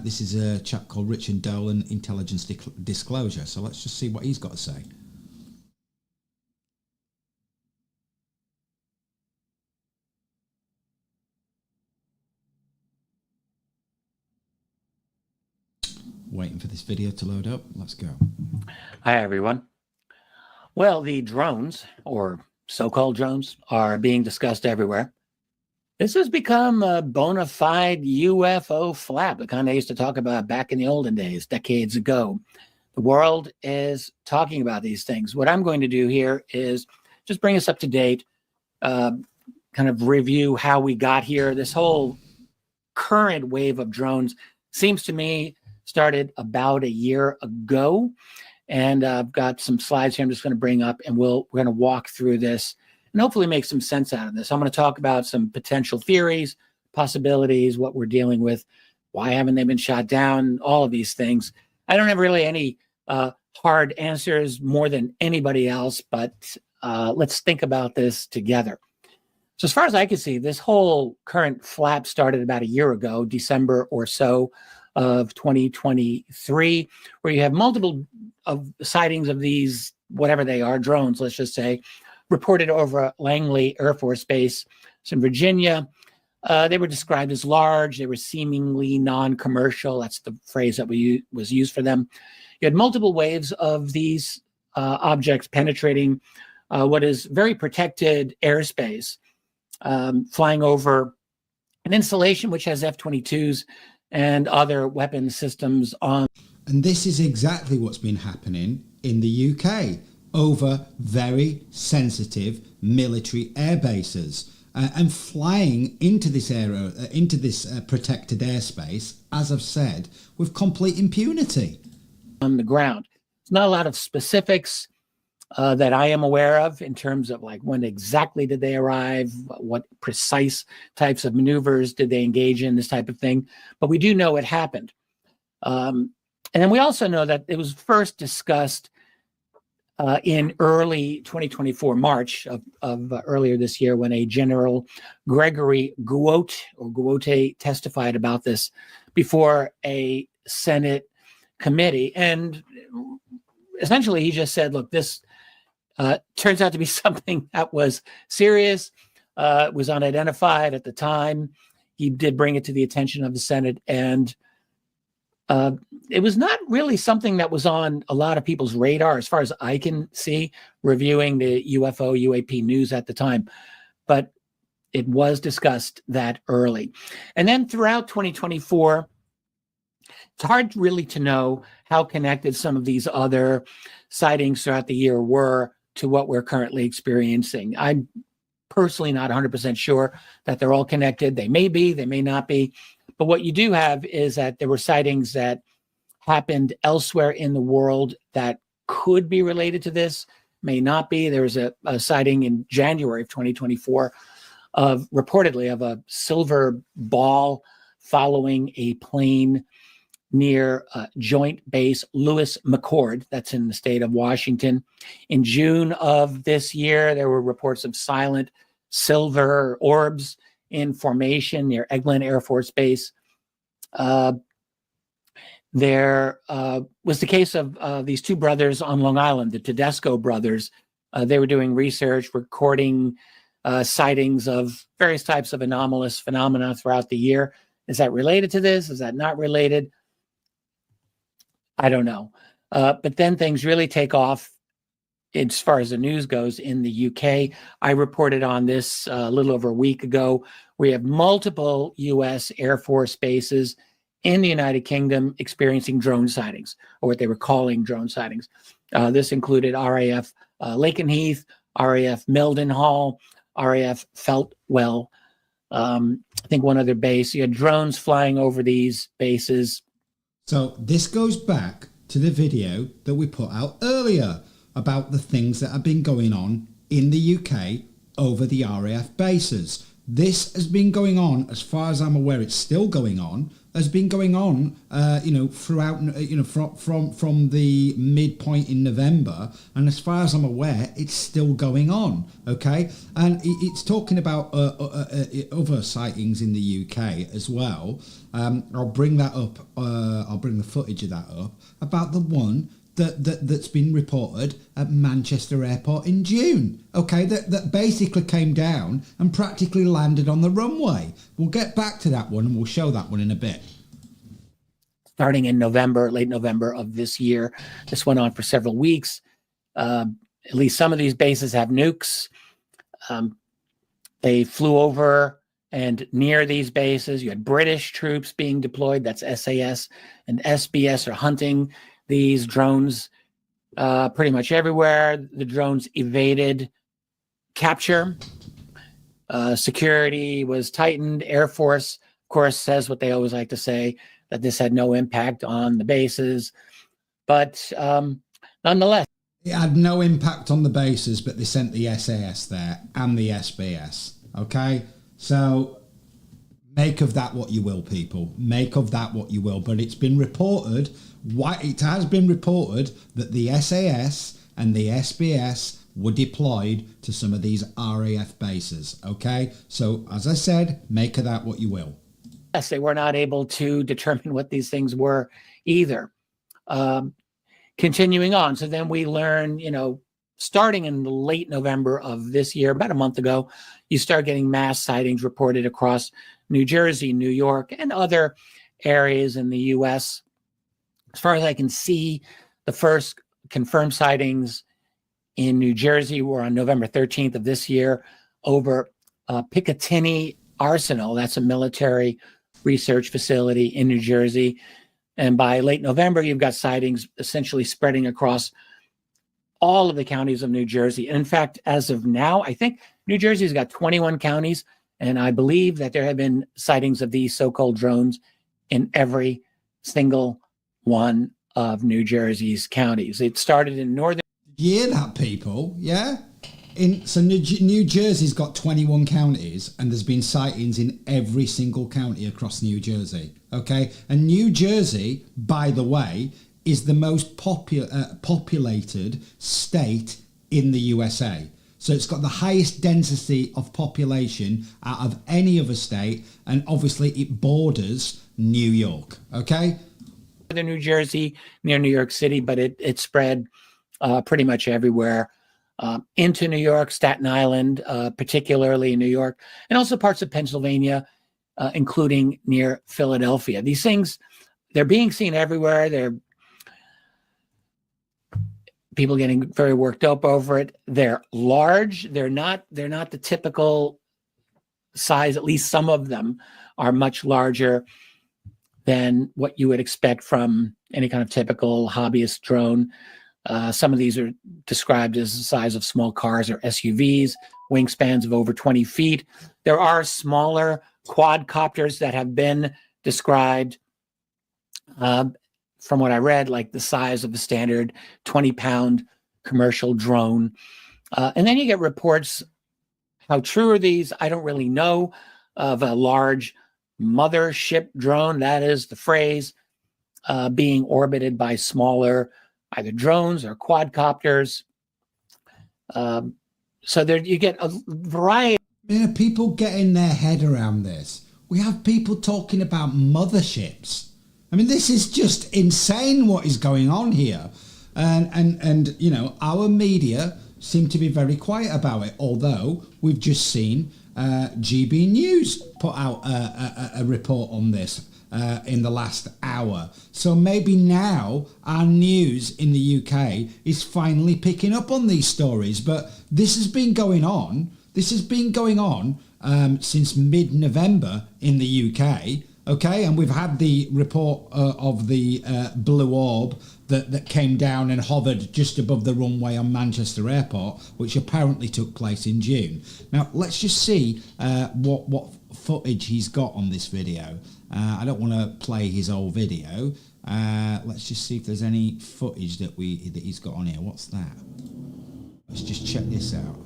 This is a chap called Richard Dolan, Intelligence Disclosure. So let's just see what he's got to say. Waiting for this video to load up. Let's go. Hi, everyone. Well, the drones, or so-called drones, are being discussed everywhere. This has become a bona fide UFO flap, the kind I used to talk about back in the olden days, decades ago. The world is talking about these things. What I'm going to do here is just bring us up to date, kind of review how we got here. This whole current wave of drones seems to me started about a year ago. And I've got some slides here I'm just going to bring up, and we're going to walk through this and hopefully make some sense out of this. I'm going to talk about some potential theories, possibilities, what we're dealing with, why haven't they been shot down, all of these things. I don't have really any hard answers more than anybody else, but let's think about this together. So as far as I can see, this whole current flap started about a year ago, December or so of 2023, where you have multiple of sightings of these, whatever they are, drones, let's just say, reported over Langley Air Force Base. It's in Virginia. They were described as large. They were seemingly non-commercial. That's the phrase that was used for them. You had multiple waves of these objects penetrating what is very protected airspace, flying over an installation which has F-22s and other weapon systems on. And this is exactly what's been happening in the UK over very sensitive military air bases. And flying into this area, into this protected airspace, as I've said, with complete impunity. On the ground. There's not a lot of specifics that I am aware of in terms of like when exactly did they arrive, what precise types of maneuvers did they engage in, this type of thing. But we do know it happened. And then we also know that it was first discussed in early 2024, March of earlier this year, when a General Gregory Guote testified about this before a Senate committee. And essentially he just said, look, this turns out to be something that was serious, was unidentified at the time. He did bring it to the attention of the Senate, and it was not really something that was on a lot of people's radar, as far as I can see, reviewing the UFO, UAP news at the time. But it was discussed that early. And then throughout 2024, it's hard really to know how connected some of these other sightings throughout the year were to what we're currently experiencing. I'm personally not 100% sure that they're all connected. They may be, they may not be. But what you do have is that there were sightings that happened elsewhere in the world that could be related to this, may not be. There was a sighting in January of 2024 of reportedly of a silver ball following a plane near Joint Base Lewis McChord, that's in the state of Washington. In June of this year, there were reports of silent silver orbs in formation near Eglin Air Force Base. There was the case of these two brothers on Long Island, the Tedesco brothers. They were doing research, recording sightings of various types of anomalous phenomena throughout the year. Is that related to this? Is that not related? I don't know. But then things really take off as far as the news goes in the UK. I reported on this a little over a week ago. We have multiple U.S. Air Force bases in the United Kingdom experiencing drone sightings, or what they were calling drone sightings. This included RAF Lakenheath, RAF Mildenhall, RAF Feltwell, I think one other base. You had drones flying over these bases. So this goes back to the video that we put out earlier about the things that have been going on in the UK over the RAF bases. This has been going on, as far as I'm aware, it's still going on, has been going on, throughout, from the midpoint in November. And as far as I'm aware, it's still going on, okay? And it's talking about other sightings in the UK as well. I'll bring that up, I'll bring the footage of that up, about the one that's been reported at Manchester Airport in June, okay, that basically came down and practically landed on the runway. We'll get back to that one and we'll show that one in a bit. Starting in November, late November of this year, this went on for several weeks. At least some of these bases have nukes. They flew over and near these bases. You had British troops being deployed, that's SAS, and SBS are hunting these drones pretty much everywhere. The drones evaded capture. Security was tightened. Air Force, of course, says what they always like to say, that this had no impact on the bases. But nonetheless, it had no impact on the bases, but they sent the SAS there and the SBS. Okay, so make of that what you will, people. Make of that what you will. But it's been reported, it has been reported that the SAS and the SBS were deployed to some of these RAF bases. Okay, so as I said, make of that what you will. yes, they were not able to determine what these things were either. Continuing on, so then we learn, starting in late November of this year, about a month ago, you start getting mass sightings reported across New Jersey, New York, and other areas in the U.S. As far as I can see, the first confirmed sightings in New Jersey were on November 13th of this year over Picatinny Arsenal. That's a military research facility in New Jersey. And by late November, you've got sightings essentially spreading across all of the counties of New Jersey. And in fact, as of now, I think New Jersey's got 21 counties. And I believe that there have been sightings of these so-called drones in every single one of New Jersey's counties. It started in northern. You hear that, people? Yeah? So New Jersey's got 21 counties, and there's been sightings in every single county across New Jersey. Okay? And New Jersey, by the way, is the most populated state in the USA. So it's got the highest density of population out of any other state, and obviously it borders New York. Okay? New Jersey, near New York City, but it spread pretty much everywhere. Into New York, Staten Island, particularly in New York, and also parts of Pennsylvania, including near Philadelphia. These things, they're being seen everywhere. They're people getting very worked up over it. They're large. They're not the typical size. At least some of them are much larger than what you would expect from any kind of typical hobbyist drone. Some of these are described as the size of small cars or SUVs, wingspans of over 20 feet. There are smaller quadcopters that have been described, from what I read, like the size of a standard 20-pound commercial drone. And then you get reports, how true are these? I don't really know, of a large mothership drone, that is the phrase, being orbited by smaller either drones or quadcopters. So there you get a variety. People getting their head around this. We have people talking about motherships. I mean, this is just insane what is going on here. And our media seem to be very quiet about it, although we've just seen GB News put out a report on this in the last hour. So maybe now our news in the UK is finally picking up on these stories. But this has been going on. This has been going on since mid-November in the UK. Okay, and we've had the report of the blue orb that came down and hovered just above the runway on Manchester Airport, which apparently took place in June. Now, let's just see what footage he's got on this video. I don't want to play his old video. Let's just see if there's any footage that he's got on here. What's that? Let's just check this out.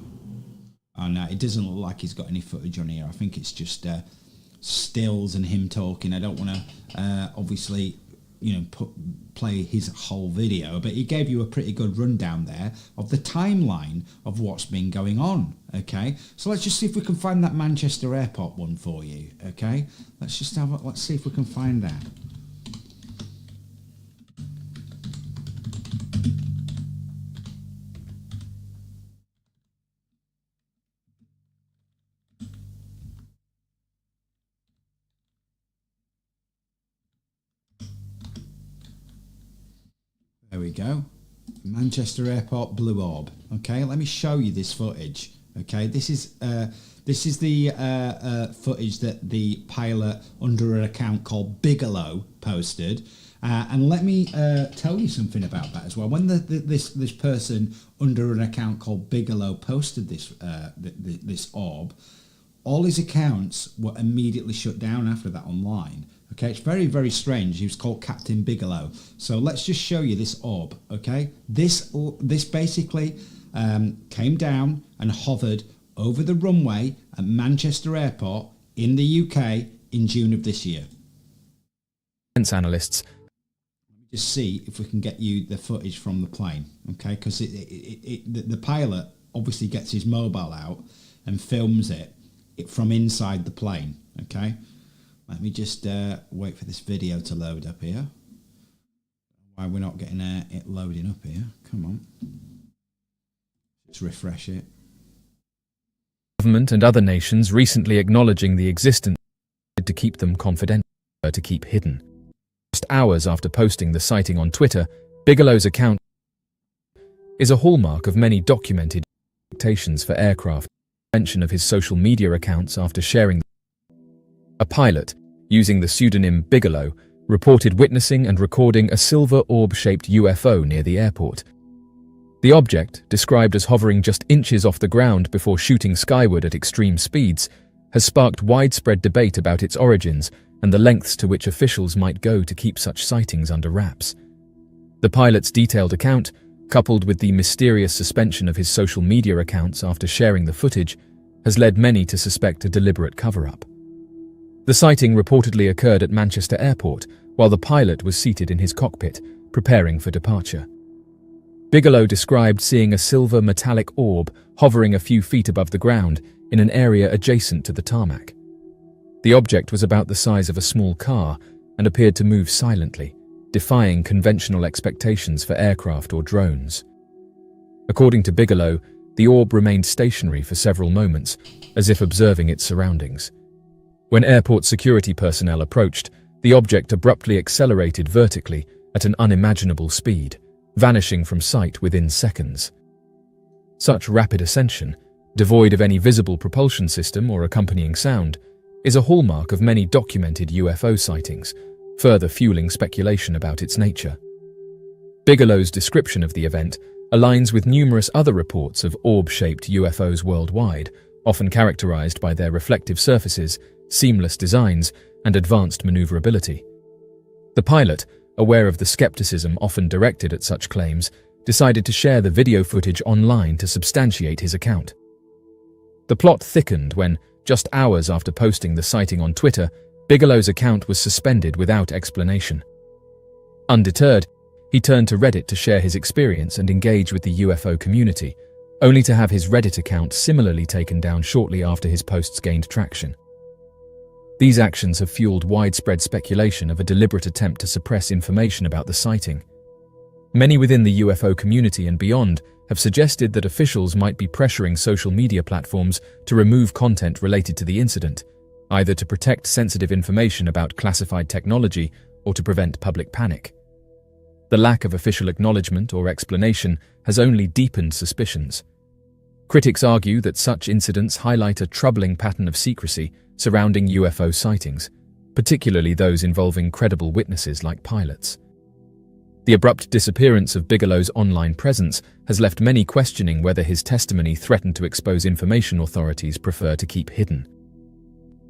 Oh no, it doesn't look like he's got any footage on here. I think it's just stills and him talking. I don't want to obviously play his whole video, but he gave you a pretty good rundown there of the timeline of what's been going on. Okay, so let's just see if we can find that Manchester Airport one for you. Okay, let's see if we can find that. There we go. Manchester Airport blue orb. Okay, let me show you this footage. Okay, this is the footage that the pilot under an account called Bigelow posted, And let me tell you something about that as well. When this person under an account called Bigelow posted this orb, all his accounts were immediately shut down after that online. Okay, it's very, very strange. He was called Captain Bigelow. So let's just show you this orb. Okay, this basically came down and hovered over the runway at Manchester Airport in the UK in June of this year. Analysts. Just see if we can get you the footage from the plane, okay? Because the pilot obviously gets his mobile out and films it from inside the plane, okay? Let me just wait for this video to load up here. Why we're not getting it loading up here? Come on. Let's refresh it. Government and other nations recently acknowledging the existence to keep them confidential, to keep hidden. Just hours after posting the sighting on Twitter, Bigelow's account is a hallmark of many documented expectations for aircraft. Mention of his social media accounts after sharing. A pilot, using the pseudonym Bigelow, reported witnessing and recording a silver orb-shaped UFO near the airport. The object, described as hovering just inches off the ground before shooting skyward at extreme speeds, has sparked widespread debate about its origins and the lengths to which officials might go to keep such sightings under wraps. The pilot's detailed account, coupled with the mysterious suspension of his social media accounts after sharing the footage, has led many to suspect a deliberate cover-up. The sighting reportedly occurred at Manchester Airport while the pilot was seated in his cockpit, preparing for departure. Bigelow described seeing a silver metallic orb hovering a few feet above the ground in an area adjacent to the tarmac. The object was about the size of a small car and appeared to move silently, defying conventional expectations for aircraft or drones. According to Bigelow, the orb remained stationary for several moments, as if observing its surroundings. When airport security personnel approached, the object abruptly accelerated vertically at an unimaginable speed, vanishing from sight within seconds. Such rapid ascension, devoid of any visible propulsion system or accompanying sound, is a hallmark of many documented UFO sightings, further fueling speculation about its nature. Bigelow's description of the event aligns with numerous other reports of orb-shaped UFOs worldwide, often characterized by their reflective surfaces, seamless designs, and advanced maneuverability. The pilot, aware of the skepticism often directed at such claims, decided to share the video footage online to substantiate his account. The plot thickened when, just hours after posting the sighting on Twitter, Bigelow's account was suspended without explanation. Undeterred, he turned to Reddit to share his experience and engage with the UFO community, only to have his Reddit account similarly taken down shortly after his posts gained traction. These actions have fueled widespread speculation of a deliberate attempt to suppress information about the sighting. Many within the UFO community and beyond have suggested that officials might be pressuring social media platforms to remove content related to the incident, either to protect sensitive information about classified technology or to prevent public panic. The lack of official acknowledgement or explanation has only deepened suspicions. Critics argue that such incidents highlight a troubling pattern of secrecy surrounding UFO sightings, particularly those involving credible witnesses like pilots. The abrupt disappearance of Bigelow's online presence has left many questioning whether his testimony threatened to expose information authorities prefer to keep hidden.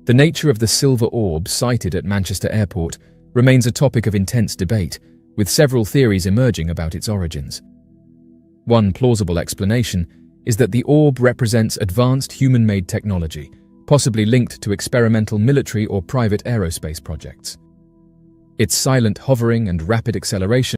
The nature of the silver orb sighted at Manchester Airport remains a topic of intense debate, with several theories emerging about its origins. One plausible explanation is that the orb represents advanced human-made technology, possibly linked to experimental military or private aerospace projects. Its silent hovering and rapid acceleration.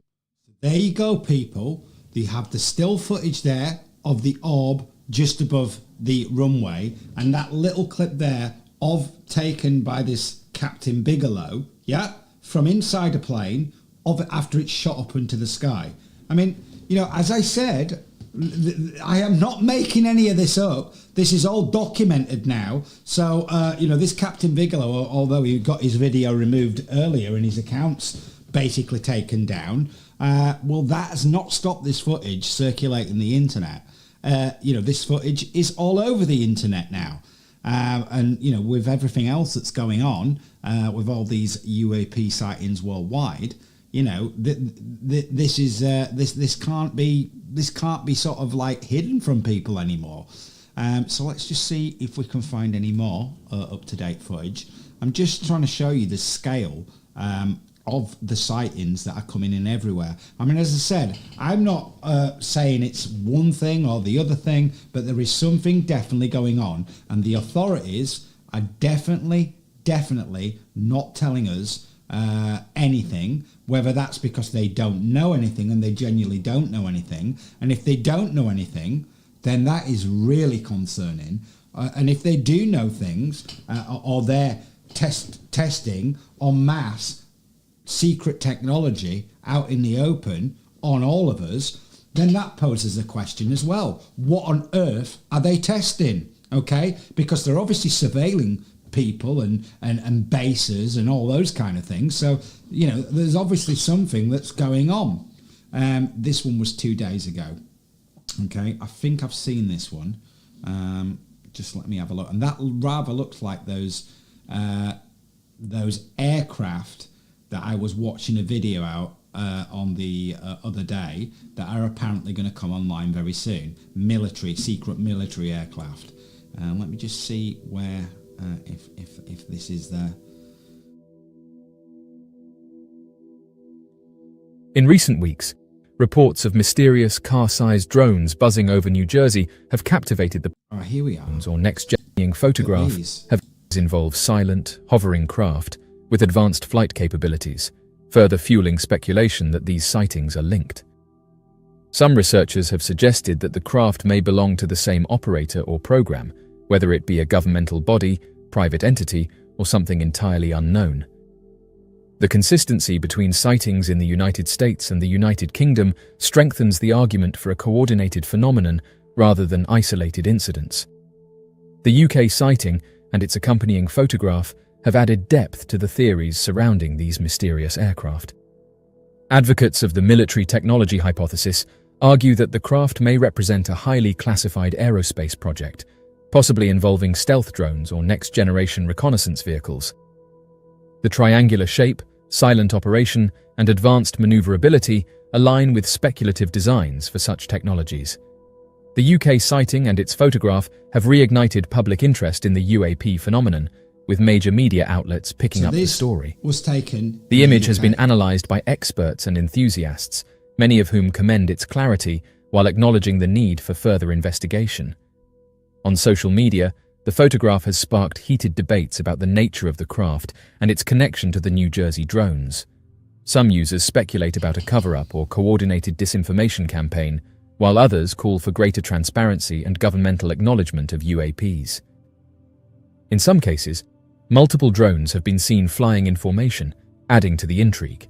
There you go, people. They have the still footage there of the orb just above the runway, and that little clip there of taken by this Captain Bigelow, yeah, from inside a plane of it after it's shot up into the sky. I mean, you know, as I said, I am not making any of this up. This is all documented now. So, you know, this Captain Bigelow, although he got his video removed earlier and his accounts basically taken down, well, that has not stopped this footage circulating the internet. You know, this footage is all over the internet now. And, you know, with everything else that's going on, with all these UAP sightings worldwide, you know, this can't be sort of like hidden from people anymore. So let's just see if we can find any more up-to-date footage. I'm just trying to show you the scale of the sightings that are coming in everywhere. I mean, as I said, I'm not saying it's one thing or the other thing, but there is something definitely going on, and the authorities are definitely not telling us anything, whether that's because they don't know anything and they genuinely don't know anything. And if they don't know anything, then that is really concerning. And if they do know things, or they're testing en masse secret technology out in the open on all of us, then that poses a question as well. What on earth are they testing? Okay, because they're obviously surveilling people and bases and all those kind of things. So, you know, there's obviously something that's going on. This one was 2 days ago. Okay, I think I've seen this one. Just let me have a look. And that rather looks like those aircraft that I was watching a video out on the other day that are apparently going to come online very soon. Secret military aircraft. Let me just see where, if this is there. In recent weeks, reports of mysterious car-sized drones buzzing over New Jersey have captivated the here we are. Or next-gen photograph have involved silent, hovering craft with advanced flight capabilities, further fueling speculation that these sightings are linked. Some researchers have suggested that the craft may belong to the same operator or program, whether it be a governmental body, private entity, or something entirely unknown. The consistency between sightings in the United States and the United Kingdom strengthens the argument for a coordinated phenomenon rather than isolated incidents. The UK sighting and its accompanying photograph have added depth to the theories surrounding these mysterious aircraft. Advocates of the military technology hypothesis argue that the craft may represent a highly classified aerospace project, possibly involving stealth drones or next-generation reconnaissance vehicles. The triangular shape, silent operation, and advanced maneuverability align with speculative designs for such technologies. The UK sighting and its photograph have reignited public interest in the UAP phenomenon, with major media outlets picking up the story. The image has been analysed by experts and enthusiasts, many of whom commend its clarity while acknowledging the need for further investigation. On social media, the photograph has sparked heated debates about the nature of the craft and its connection to the New Jersey drones. Some users speculate about a cover-up or coordinated disinformation campaign, while others call for greater transparency and governmental acknowledgement of UAPs. In some cases, multiple drones have been seen flying in formation, adding to the intrigue.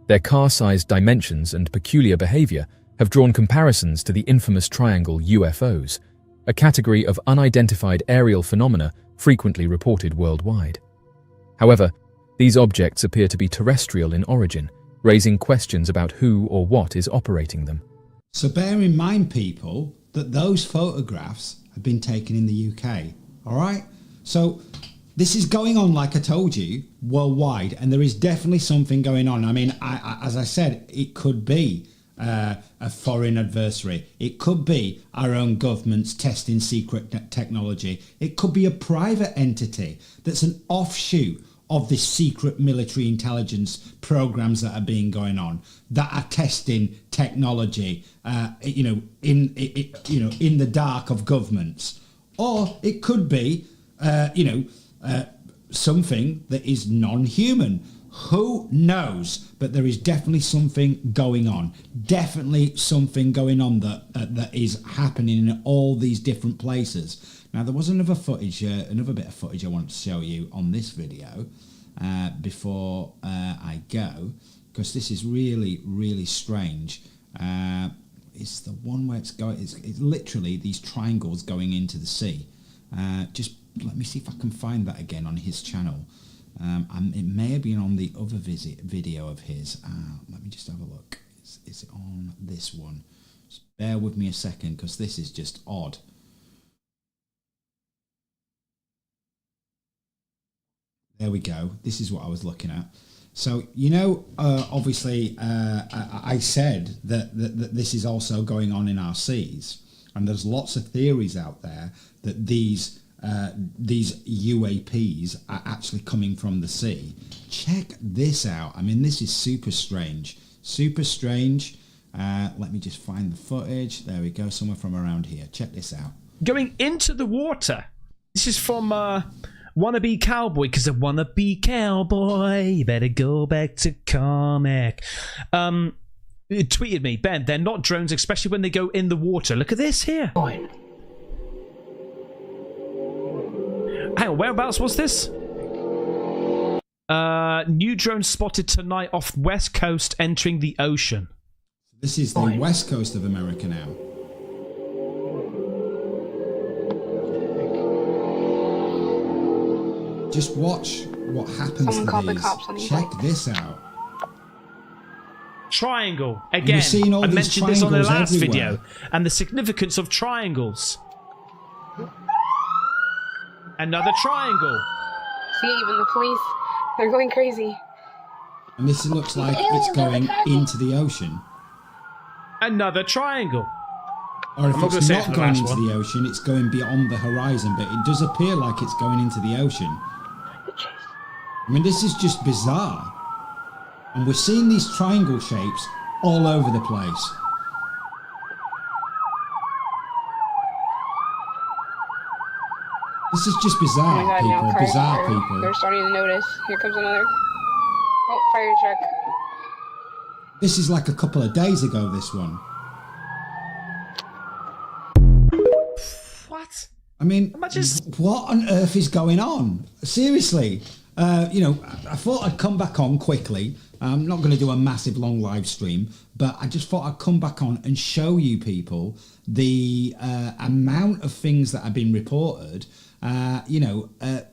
Their car-sized dimensions and peculiar behaviour have drawn comparisons to the infamous triangle UFOs, a category of unidentified aerial phenomena frequently reported worldwide. However, these objects appear to be terrestrial in origin, raising questions about who or what is operating them. So bear in mind, people, that those photographs have been taken in the UK, all right? So this is going on, like I told you, worldwide, and there is definitely something going on. I mean, as I said, it could be a foreign adversary. It could be our own governments testing secret technology. It could be a private entity that's an offshoot of the secret military intelligence programs that are being going on, that are testing technology, in the dark of governments. Or it could be, something that is non-human. Who knows? But there is definitely something going on. Definitely something going on that is happening in all these different places. Now, there was another bit of footage I want to show you on this video before I go, because this is really, really strange. It's the one where it's literally these triangles going into the sea. Just let me see if I can find that again on his channel. It may have been on the other video of his. Let me just have a look. Is it on this one? Just bear with me a second, because this is just odd. There we go. This is what I was looking at. So, obviously, I said that this is also going on in our seas, and there's lots of theories out there that these UAPs are actually coming from the sea. Check this out. I mean, this is super strange. Super strange. Let me just find the footage. There we go, somewhere from around here. Check this out. Going into the water. This is from Wannabe Cowboy, because I wanna be cowboy. You better go back to comic. It tweeted me, Ben, they're not drones, especially when they go in the water. Look at this here. Hang on, whereabouts was this? New drone spotted tonight off West Coast entering the ocean. This is the West Coast of America now. Just watch what happens to these. Check this out. Triangle. Again, I mentioned this on the last video. And the significance of triangles. Another triangle. See, even the police, they're going crazy. And this looks like it's going into the ocean. Another triangle. Or if it's not going into the ocean, it's going beyond the horizon, but it does appear like it's going into the ocean. I mean, this is just bizarre. And we're seeing these triangle shapes all over the place. This is just bizarre, oh my God, people. now Bizarre are, people. They're starting to notice. Here comes another. Oh, fire truck. This is like a couple of days ago, this one. What? I mean, what on earth is going on? Seriously. I thought I'd come back on quickly. I'm not going to do a massive long live stream, but I just thought I'd come back on and show you people the amount of things that have been reported,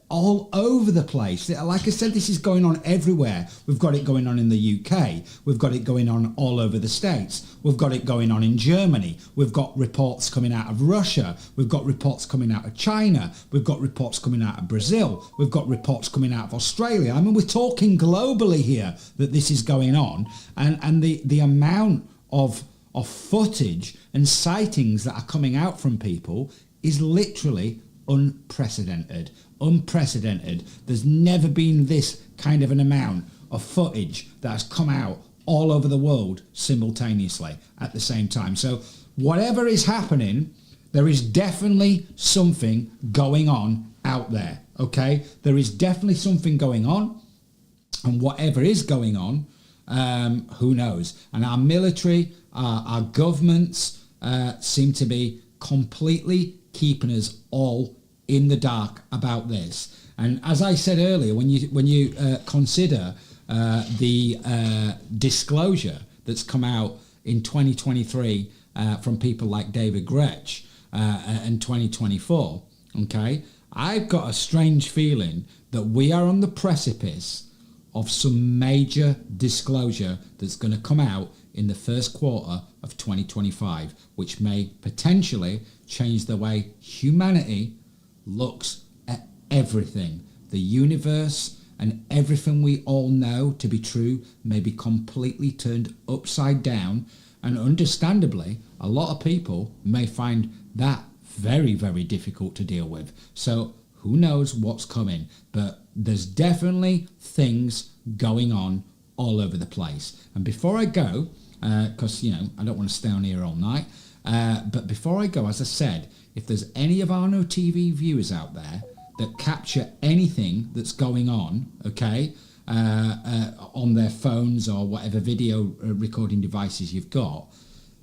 all over the place. Like I said, this is going on everywhere. We've got it going on in the UK. We've got it going on all over the States. We've got it going on in Germany. We've got reports coming out of Russia. We've got reports coming out of China. We've got reports coming out of Brazil. We've got reports coming out of Australia. I mean, we're talking globally here that this is going on. And the amount of footage and sightings that are coming out from people is literally unprecedented. There's never been this kind of an amount of footage that has come out all over the world simultaneously at the same time. So whatever is happening, there is definitely something going on out there. Okay, there is definitely something going on, and whatever is going on, who knows? And our military, our governments seem to be completely keeping us all in the dark about this. And as I said earlier, when you consider the disclosure that's come out in 2023 from people like David Gretsch and 2024, okay, I've got a strange feeling that we are on the precipice of some major disclosure that's going to come out in the first quarter of 2025, which may potentially change the way humanity looks at everything. The universe and everything we all know to be true may be completely turned upside down, and understandably, a lot of people may find that very, very difficult to deal with. So who knows what's coming, but there's definitely things going on all over the place. And before I go, because I don't want to stay on here all night, but before I go, as I said, if there's any of Arno TV viewers out there that capture anything that's going on, okay, on their phones or whatever video recording devices you've got,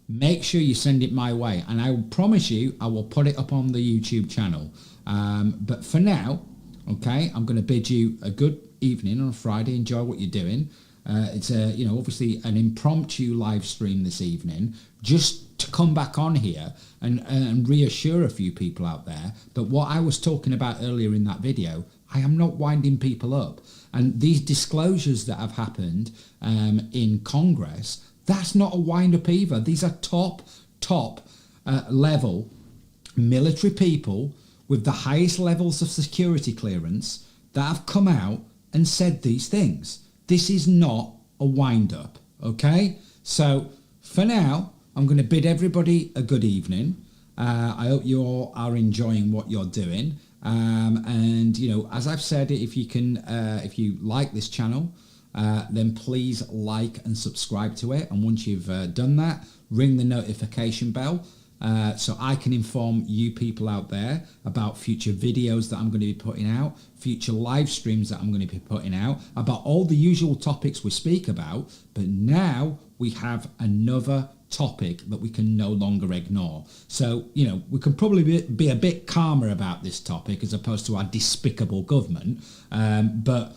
make sure you send it my way, and I will promise you I will put it up on the YouTube channel. But for now, okay, I'm going to bid you a good evening on a Friday. Enjoy what you're doing. It's obviously an impromptu live stream this evening, just to come back on here and reassure a few people out there that what I was talking about earlier in that video, I am not winding people up. And these disclosures that have happened in Congress, that's not a wind up either. These are top level military people with the highest levels of security clearance that have come out and said these things. this is not a wind-up, okay? So for now, I'm going to bid everybody a good evening. I hope you all are enjoying what you're doing. And, you know, as I've said, if you like this channel, then please like and subscribe to it. And once you've done that, ring the notification bell so I can inform you people out there about future videos that I'm going to be putting out, future live streams that I'm going to be putting out, about all the usual topics we speak about. But now we have another topic that we can no longer ignore. So, you know, we can probably be a bit calmer about this topic as opposed to our despicable government. But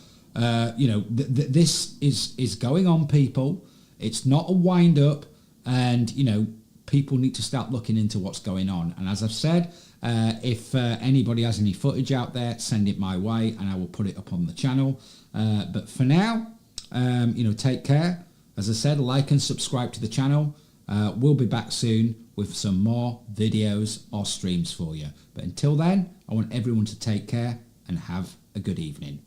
you know, this is going on, people. It's not a wind up, and, you know, people need to start looking into what's going on. And as I've said, if anybody has any footage out there, send it my way and I will put it up on the channel. But for now, you know, take care. As I said, like and subscribe to the channel. We'll be back soon with some more videos or streams for you. But until then, I want everyone to take care and have a good evening.